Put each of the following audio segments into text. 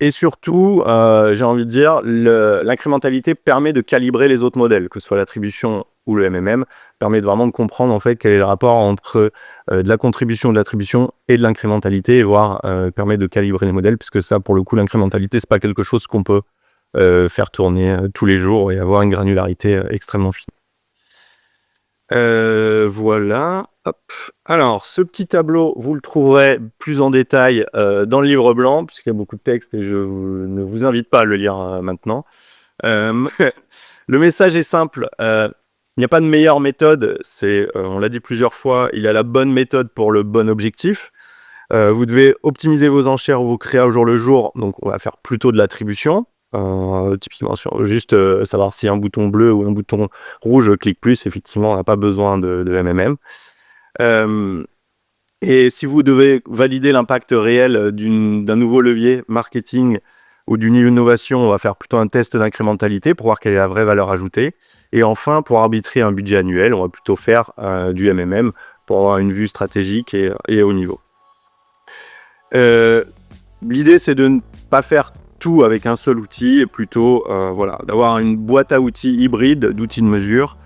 Et surtout, j'ai envie de dire, l'incrémentalité permet de calibrer les autres modèles, que ce soit l'attribution ou le MMM, permet de vraiment de comprendre en fait quel est le rapport entre de la contribution, de l'attribution et de l'incrémentalité, et voire permet de calibrer les modèles, puisque ça, pour le coup, l'incrémentalité, c'est pas quelque chose qu'on peut faire tourner tous les jours et avoir une granularité extrêmement fine. Voilà. Hop. Alors, ce petit tableau, vous le trouverez plus en détail dans le livre blanc, puisqu'il y a beaucoup de texte et ne vous invite pas à le lire maintenant. Le message est simple. Il n'y a pas de meilleure méthode. On l'a dit plusieurs fois, il y a la bonne méthode pour le bon objectif. Vous devez optimiser vos enchères ou vos créas au jour le jour. Donc, on va faire plutôt de l'attribution. Typiquement, juste savoir si un bouton bleu ou un bouton rouge clique plus. Effectivement, on n'a pas besoin de MMM. Et si vous devez valider l'impact réel d'un nouveau levier marketing ou d'une innovation, on va faire plutôt un test d'incrémentalité pour voir quelle est la vraie valeur ajoutée. Et enfin, pour arbitrer un budget annuel, on va plutôt faire du MMM pour avoir une vue stratégique et haut niveau. L'idée, c'est de ne pas faire tout avec un seul outil, et plutôt d'avoir une boîte à outils hybride d'outils de mesure.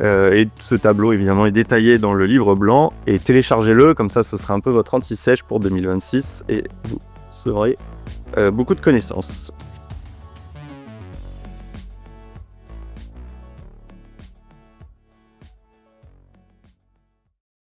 Et ce tableau, évidemment, est détaillé dans le livre blanc. Et téléchargez-le, comme ça, ce sera un peu votre anti-sèche pour 2026 et vous aurez beaucoup de connaissances.